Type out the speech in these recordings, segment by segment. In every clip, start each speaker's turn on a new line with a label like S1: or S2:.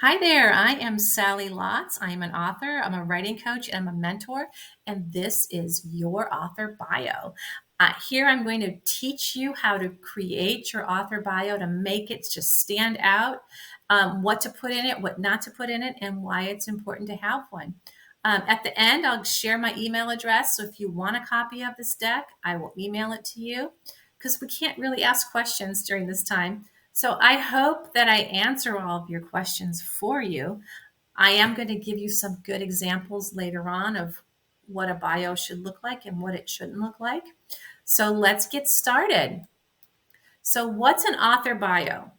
S1: Hi there, I am Sally Lotz. I am an author, I'm a writing coach, and I'm a mentor, and this is your author bio. Here I'm going to teach you how to create your author bio to make it just stand out, what to put in it, what not to put in it, and why it's important to have one. At the end, I'll share my email address, so if you want a copy of this deck, I will email it to you because we can't really ask questions during this time. So I hope that I answer all of your questions for you. I am going to give you some good examples later on of what a bio should look like and what it shouldn't look like. So let's get started. So what's an author bio?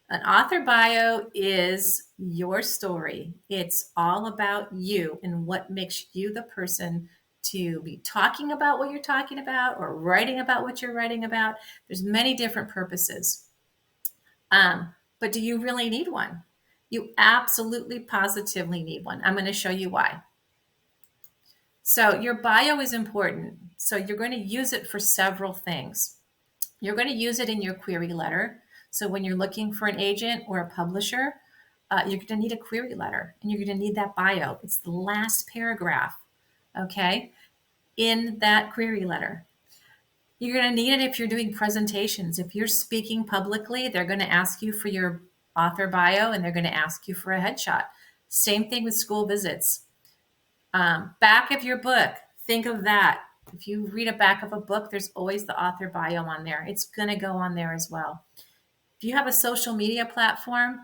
S1: An author bio is your story. It's all about you and what makes you the person to be talking about what you're talking about or writing about what you're writing about. There's many different purposes. But do you really need one? You absolutely positively need one. I'm going to show you why. So your bio is important. So you're going to use it for several things. You're going to use it in your query letter. So when you're looking for an agent or a publisher, you're going to need a query letter and you're going to need that bio. It's the last paragraph, okay, in that query letter. You're going to need it if you're doing presentations. If you're speaking publicly, they're going to ask you for your author bio and they're going to ask you for a headshot. Same thing with school visits. Back of your book, think of that. If you read a back of a book, there's always the author bio on there. It's going to go on there as well. If you have a social media platform,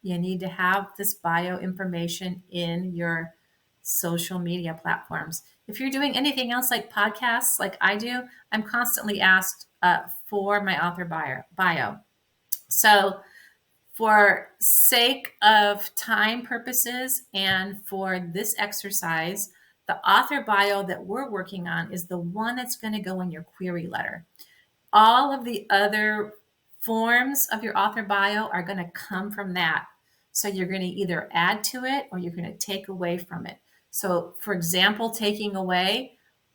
S1: you need to have this bio information in your social media platforms. If you're doing anything else like podcasts, like I do, I'm constantly asked for my author bio. So for sake of time purposes and for this exercise, the author bio that we're working on is the one that's going to go in your query letter. All of the other forms of your author bio are going to come from that. So you're going to either add to it or you're going to take away from it. So for example, taking away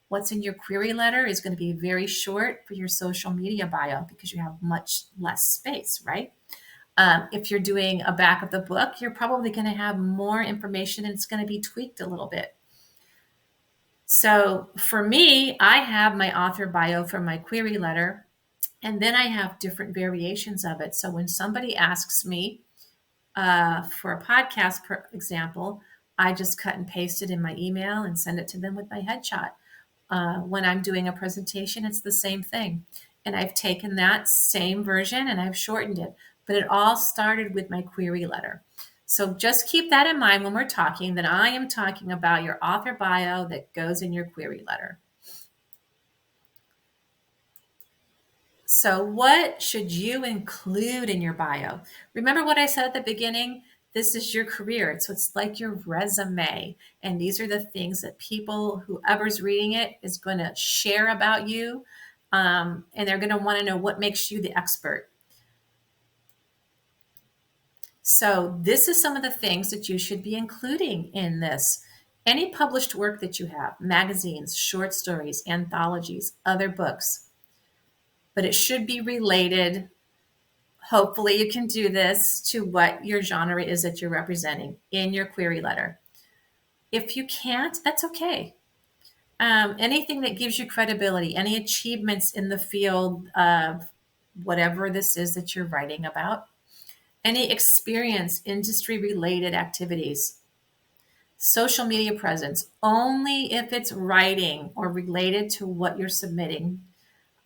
S1: what's in your query letter is going to be very short for your social media bio because you have much less space, right? If you're doing a back of the book, you're probably going to have more information and it's going to be tweaked a little bit. So for me, I have my author bio from my query letter, and then I have different variations of it. So when somebody asks me for a podcast, for example, I just cut and paste it in my email and send it to them with my headshot. When I'm doing a presentation, it's the same thing. And I've taken that same version and I've shortened it, but it all started with my query letter. So just keep that in mind when we're talking, that I am talking about your author bio that goes in your query letter. So what should you include in your bio? Remember what I said at the beginning? This is your career. So it's like your resume. And these are the things that people, whoever's reading it, is going to share about you. And they're going to want to know what makes you the expert. So this is some of the things that you should be including in this. Any published work that you have, magazines, short stories, anthologies, other books, but it should be related. Hopefully you can do this to what your genre is that you're representing in your query letter. If you can't, that's okay. Anything that gives you credibility, any achievements in the field of whatever this is that you're writing about, any experience, industry-related activities, social media presence, only if it's writing or related to what you're submitting,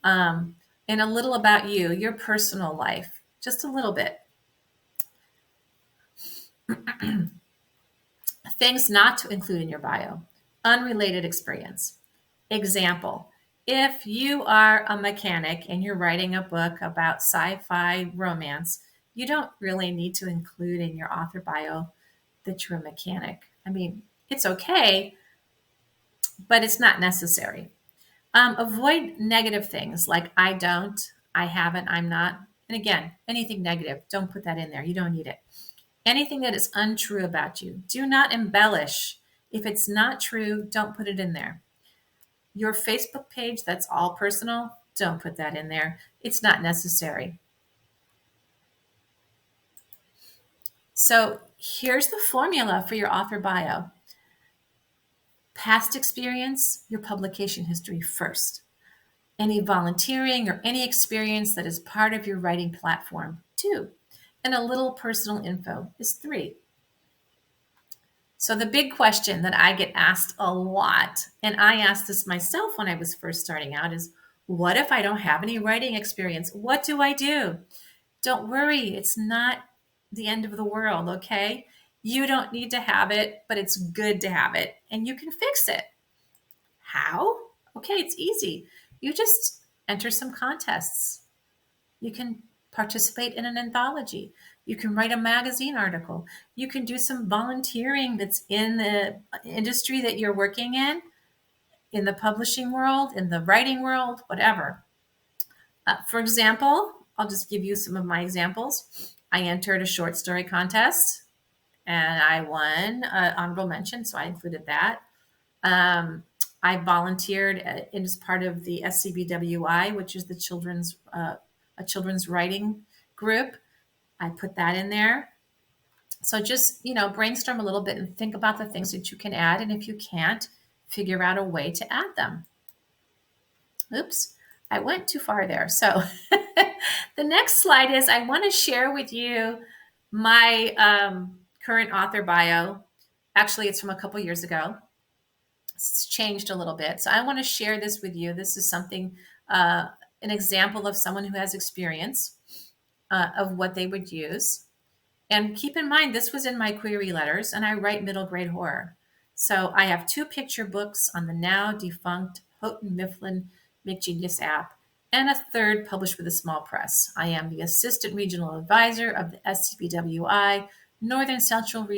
S1: and a little about you, your personal life, just a little bit. Things not to include in your bio: unrelated experience. Example, if you are a mechanic and you're writing a book about sci-fi romance, you don't really need to include in your author bio that you're a mechanic. I mean, it's okay, but it's not necessary. Avoid negative things like I don't, I haven't, I'm not. And again, anything negative, don't put that in there. You don't need it. Anything that is untrue about you, do not embellish. If it's not true, don't put it in there. Your Facebook page, that's all personal, don't put that in there. It's not necessary. So here's the formula for your author bio. Past experience, your publication history first. Any volunteering or any experience that is part of your writing platform, 2. And a little personal info is 3. So the big question that I get asked a lot, and I asked this myself when I was first starting out, is what if I don't have any writing experience? What do I do? Don't worry, it's not the end of the world, okay? You don't need to have it, but it's good to have it, and you can fix it. How? Okay, it's easy. You just enter some contests. You can participate in an anthology. You can write a magazine article. You can do some volunteering that's in the industry that you're working in the publishing world, in the writing world, whatever. For example, I'll just give you some of my examples. I entered a short story contest and I won an honorable mention, so I included that. I volunteered as part of the SCBWI, which is the a children's writing group. I put that in there. So just, brainstorm a little bit and think about the things that you can add. And if you can't, figure out a way to add them. Oops, I went too far there. So the next slide is I want to share with you my current author bio. Actually, it's from a couple years ago. It's changed a little bit. So I want to share this with you. This is something, an example of someone who has experience of what they would use. And keep in mind, this was in my query letters, and I write middle grade horror. So I have 2 picture books on the now defunct Houghton Mifflin McGenius app, and a 3rd published with a small press. I am the Assistant Regional Advisor of the SCBWI Northern Central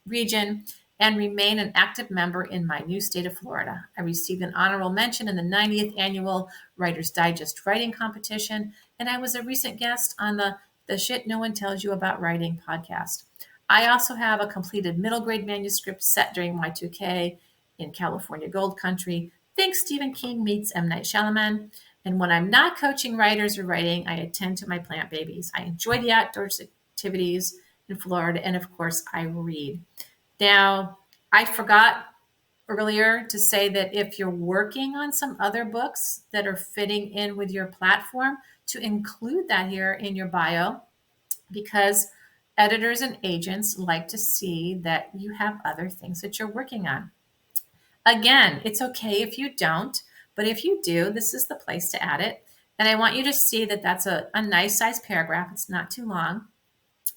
S1: region and remain an active member in my new state of Florida. I received an honorable mention in the 90th Annual Writer's Digest Writing Competition, and I was a recent guest on the Shit No One Tells You About Writing podcast. I also have a completed middle grade manuscript set during Y2K in California Gold Country. Thanks, Stephen King meets M. Night Shyamalan. And when I'm not coaching writers or writing, I attend to my plant babies. I enjoy the outdoors activities in Florida, and of course, I read. Now, I forgot earlier to say that if you're working on some other books that are fitting in with your platform, to include that here in your bio, because editors and agents like to see that you have other things that you're working on. Again, it's okay if you don't, but if you do, this is the place to add it. And I want you to see that that's a nice size paragraph. It's not too long.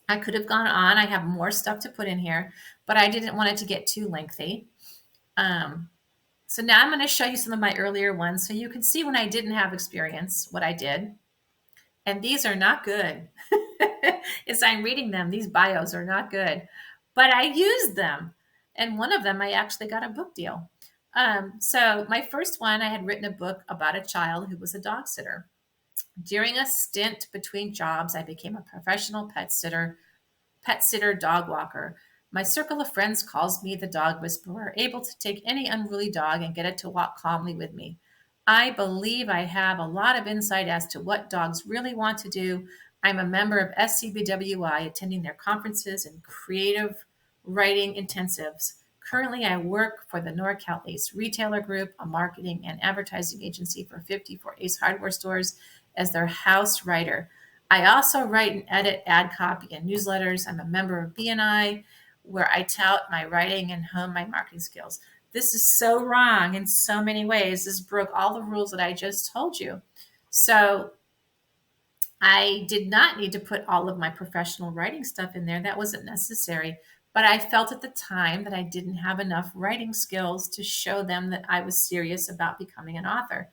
S1: I could have gone on. I have more stuff to put in here, but I didn't want it to get too lengthy. So now I'm going to show you some of my earlier ones so you can see when I didn't have experience, what I did. And these are not good. As I'm reading them, these bios are not good, but I used them. And one of them, I actually got a book deal. So my first one, I had written a book about a child who was a dog sitter. During a stint between jobs, I became a professional pet sitter, dog walker. My circle of friends calls me the dog whisperer, able to take any unruly dog and get it to walk calmly with me. I believe I have a lot of insight as to what dogs really want to do. I'm a member of SCBWI, attending their conferences and creative writing intensives. Currently, I work for the NorCal Ace Retailer Group, a marketing and advertising agency for 54 Ace hardware stores, as their house writer. I also write and edit ad copy and newsletters. I'm a member of BNI, where I tout my writing and hone my marketing skills. This is so wrong in so many ways. This broke all the rules that I just told you. So I did not need to put all of my professional writing stuff in there. That wasn't necessary. But I felt at the time that I didn't have enough writing skills to show them that I was serious about becoming an author.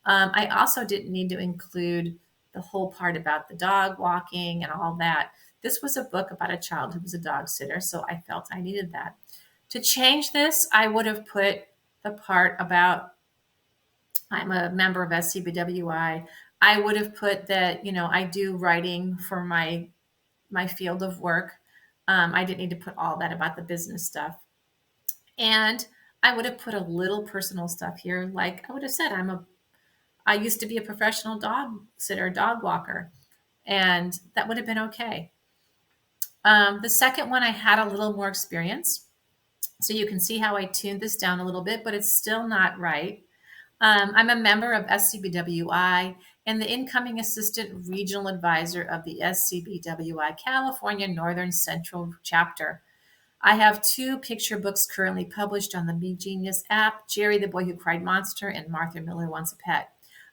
S1: I also didn't need to include the whole part about the dog walking and all that. This was a book about a child who was a dog sitter, so I felt I needed that. To change this, I would have put the part about I'm a member of SCBWI. I would have put that, I do writing for my field of work. I didn't need to put all that about the business stuff. And I would have put a little personal stuff here. Like I would have said, I used to be a professional dog sitter, dog walker, and that would have been okay. The second one, I had a little more experience. So you can see how I tuned this down a little bit, but it's still not right. I'm a member of SCBWI and the incoming assistant regional advisor of the SCBWI California Northern Central chapter. I have 2 picture books currently published on the Be Genius app, Jerry the Boy Who Cried Monster and Martha Miller Wants a Pet.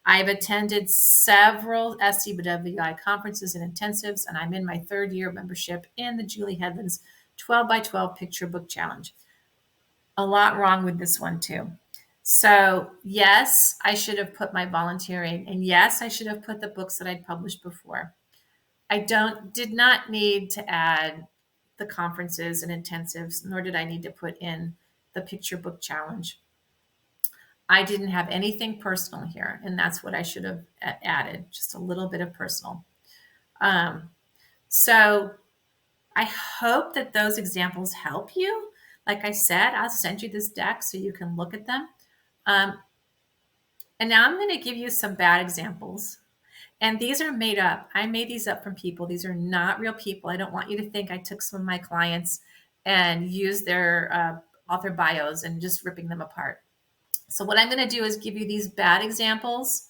S1: I've attended several SCBWI conferences and intensives, and I'm in my 3rd year of membership in the Julie Headland's 12 by 12 picture book challenge. A lot wrong with this one too. So yes, I should have put my volunteering, and yes, I should have put the books that I'd published before. I did not need to add the conferences and intensives, nor did I need to put in the picture book challenge. I didn't have anything personal here, and that's what I should have added, just a little bit of personal. So I hope that those examples help you. Like I said, I'll send you this deck so you can look at them. And now I'm going to give you some bad examples. And these are made up. I made these up from people. These are not real people. I don't want you to think I took some of my clients and used their author bios and just ripping them apart. So what I'm going to do is give you these bad examples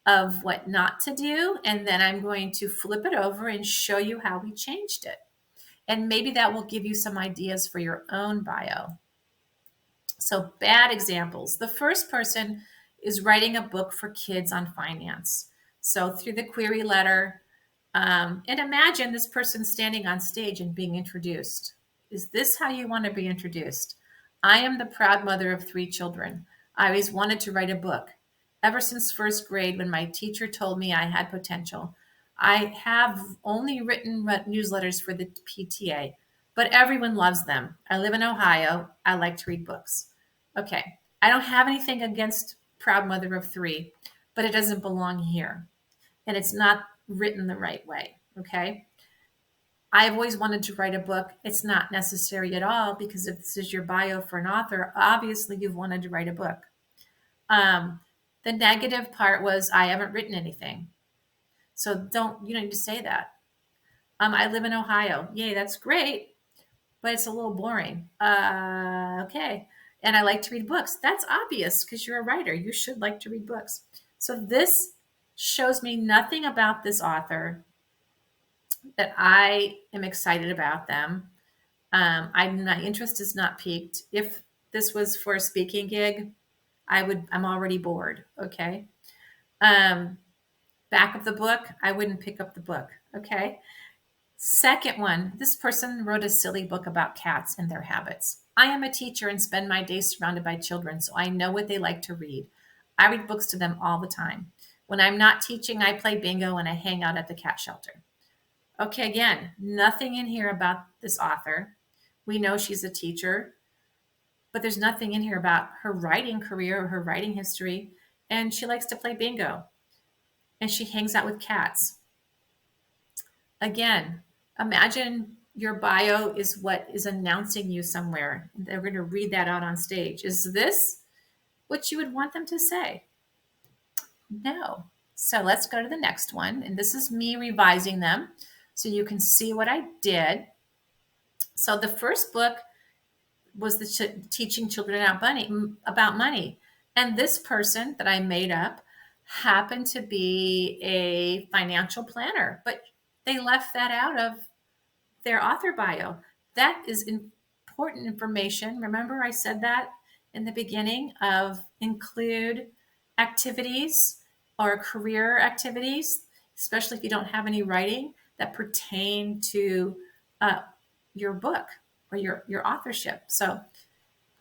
S1: of what not to do. And then I'm going to flip it over and show you how we changed it. And maybe that will give you some ideas for your own bio. So bad examples. The first person is writing a book for kids on finance. So through the query letter, and imagine this person standing on stage and being introduced. Is this how you want to be introduced? I am the proud mother of 3 children. I always wanted to write a book. Ever since 1st grade, when my teacher told me I had potential, I have only written newsletters for the PTA, but everyone loves them. I live in Ohio. I like to read books. Okay, I don't have anything against proud mother of 3, but it doesn't belong here. And it's not written the right way, okay? I've always wanted to write a book. It's not necessary at all, because if this is your bio for an author, obviously you've wanted to write a book. The negative part was I haven't written anything. So you don't need to say that. I live in Ohio. Yay, that's great, but it's a little boring. Okay. And I like to read books. That's obvious because you're a writer. You should like to read books. So this shows me nothing about this author that I am excited about them. My interest is not piqued. If this was for a speaking gig, I'm already bored. Okay. Back of the book, I wouldn't pick up the book. Okay. Second one, this person wrote a silly book about cats and their habits. I am a teacher and spend my days surrounded by children, so I know what they like to read. I read books to them all the time. When I'm not teaching, I play bingo and I hang out at the cat shelter. Okay, again, nothing in here about this author. We know she's a teacher, but there's nothing in here about her writing career or her writing history. And she likes to play bingo. And she hangs out with cats. Again, imagine your bio is what is announcing you somewhere. They're going to read that out on stage. Is this what you would want them to say? No. So let's go to the next one. And this is me revising them so you can see what I did. So the first book was teaching children about money. And this person that I made up happened to be a financial planner, but they left that out of their author bio. That is important information. Remember I said that in the beginning of include activities or career activities, especially if you don't have any writing that pertain to your book or your authorship. So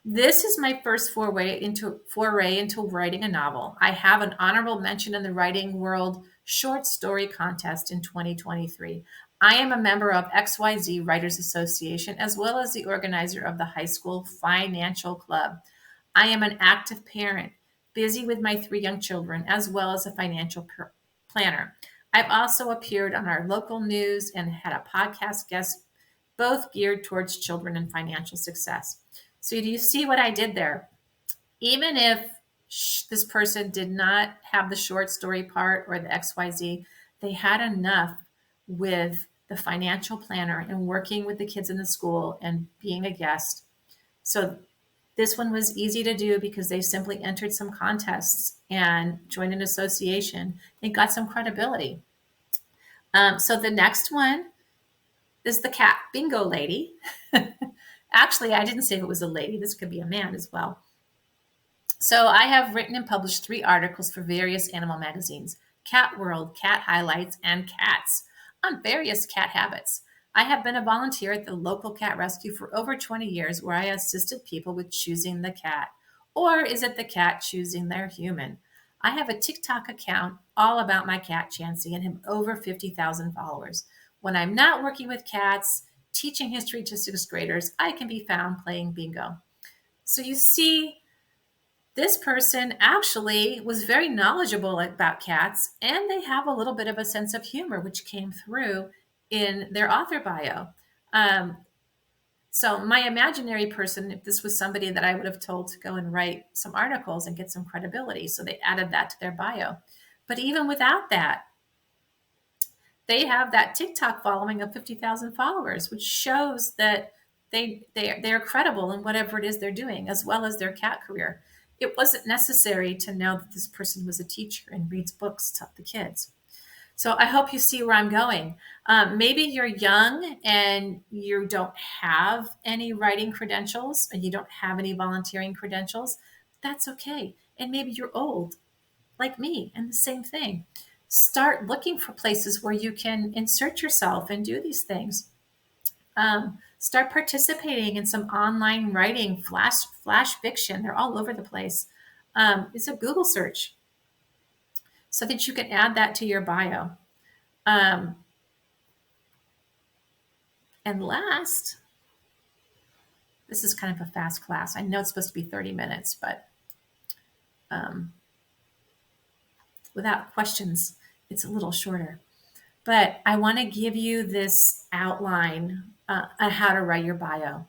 S1: this is my first foray into writing a novel. I have an honorable mention in the Writing World Short Story Contest in 2023. I am a member of XYZ Writers Association, as well as the organizer of the High School Financial Club. I am an active parent, busy with my 3 young children, as well as a financial planner. I've also appeared on our local news and had a podcast guest, both geared towards children and financial success. So do you see what I did there? Even if this person did not have the short story part or the XYZ, they had enough with the financial planner, and working with the kids in the school and being a guest. So this one was easy to do because they simply entered some contests and joined an association and got some credibility. So the next one is the cat bingo lady. Actually, I didn't say if it was a lady. This could be a man as well. So I have written and published 3 articles for various animal magazines: Cat World, Cat Highlights, and Cats, on various cat habits. I have been a volunteer at the local cat rescue for over 20 years, where I assisted people with choosing the cat. Or is it the cat choosing their human? I have a TikTok account all about my cat, Chansey, and have over 50,000 followers. When I'm not working with cats, teaching history to 6th graders, I can be found playing bingo. So you see, this person actually was very knowledgeable about cats, and they have a little bit of a sense of humor, which came through in their author bio. So my imaginary person, if this was somebody that I would have told to go and write some articles and get some credibility, so they added that to their bio. But even without that, they have that TikTok following of 50,000 followers, which shows that they're credible in whatever it is they're doing, as well as their cat career. It wasn't necessary to know that this person was a teacher and reads books to the kids. So I hope you see where I'm going. Maybe you're young and you don't have any writing credentials and you don't have any volunteering credentials. That's okay. And maybe you're old, like me, and the same thing. Start looking for places where you can insert yourself and do these things. Start participating in some online writing, flash fiction. They're all over the place. It's a Google search so that you can add that to your bio. And last, this is kind of a fast class. I know it's supposed to be 30 minutes, but without questions, it's a little shorter. But I want to give you this outline on how to write your bio.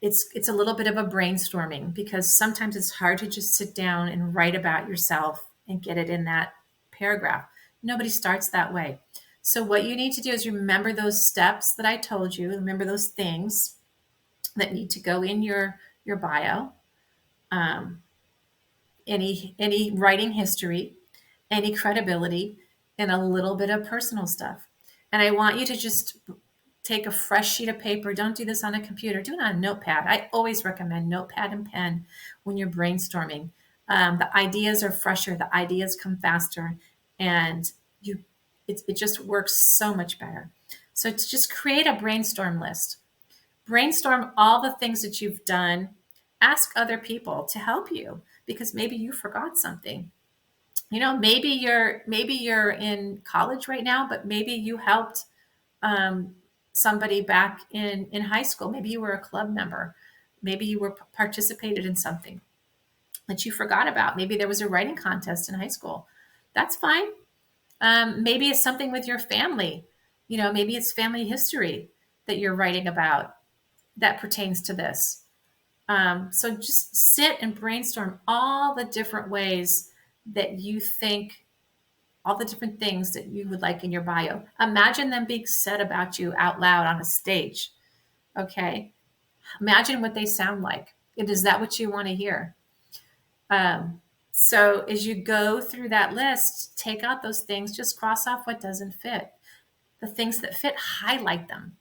S1: It's a little bit of a brainstorming because sometimes it's hard to just sit down and write about yourself and get it in that paragraph. Nobody starts that way. So what you need to do is remember those steps that I told you. Remember those things that need to go in your bio. Any writing history, any credibility, and a little bit of personal stuff. And I want you to just take a fresh sheet of paper. Don't do this on a computer. Do it on a notepad. I always recommend notepad and pen when you're brainstorming. The ideas are fresher. The ideas come faster, and it just works so much better. So it's just create a brainstorm list. Brainstorm all the things that you've done. Ask other people to help you because maybe you forgot something. Maybe you're in college right now, but maybe you helped somebody back in high school. Maybe you were a club member. Maybe you were participated in something that you forgot about. Maybe there was a writing contest in high school. That's fine. Maybe it's something with your family. Maybe it's family history that you're writing about that pertains to this. So just sit and brainstorm all the different ways that you think, all the different things that you would like in your bio. Imagine them being said about you out loud on a stage. Okay. Imagine what they sound like. Is that what you want to hear? So as you go through that list, take out those things, just cross off what doesn't fit. The things that fit, highlight them.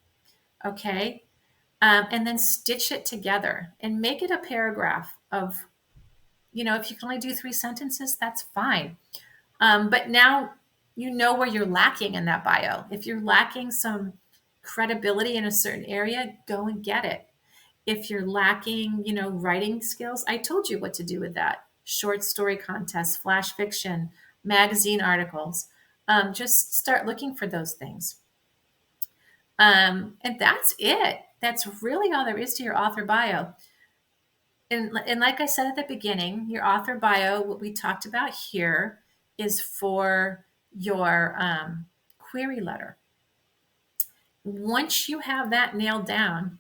S1: Okay. And then stitch it together and make it a paragraph of, if you can only do 3 sentences, that's fine. But now you know where you're lacking in that bio. If you're lacking some credibility in a certain area, go and get it. If you're lacking, writing skills, I told you what to do with that. Short story contests, flash fiction, magazine articles. Just start looking for those things. And that's it. That's really all there is to your author bio. And like I said at the beginning, your author bio, what we talked about here, is for your query letter. Once you have that nailed down,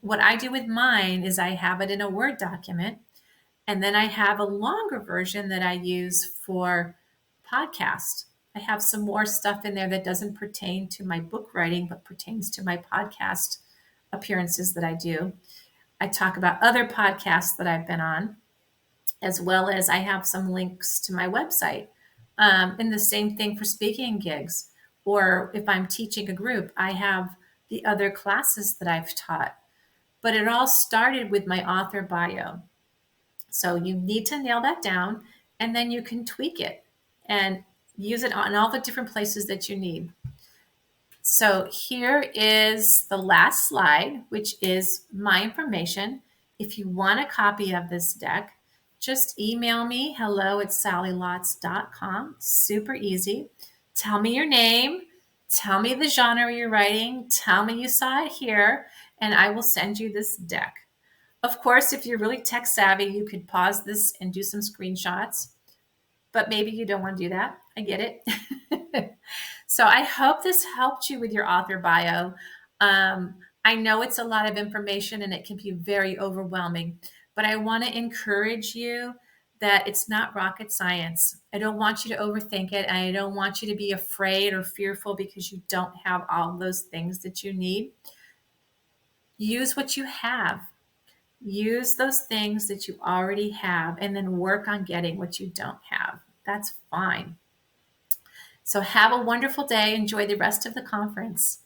S1: what I do with mine is I have it in a Word document, and then I have a longer version that I use for podcast. I have some more stuff in there that doesn't pertain to my book writing, but pertains to my podcast appearances that I do. I talk about other podcasts that I've been on, as well as I have some links to my website. And the same thing for speaking gigs. Or if I'm teaching a group, I have the other classes that I've taught. But it all started with my author bio. So you need to nail that down, and then you can tweak it and use it on all the different places that you need. So here is the last slide, which is my information. If you want a copy of this deck, just email me, hello@sallylotz.com. Super easy. Tell me your name. Tell me the genre you're writing. Tell me you saw it here, and I will send you this deck. Of course, if you're really tech savvy, you could pause this and do some screenshots, but maybe you don't want to do that. I get it. So I hope this helped you with your author bio. I know it's a lot of information and it can be very overwhelming, but I want to encourage you that it's not rocket science. I don't want you to overthink it. And I don't want you to be afraid or fearful because you don't have all those things that you need. Use what you have. Use those things that you already have and then work on getting what you don't have. That's fine. So have a wonderful day. Enjoy the rest of the conference.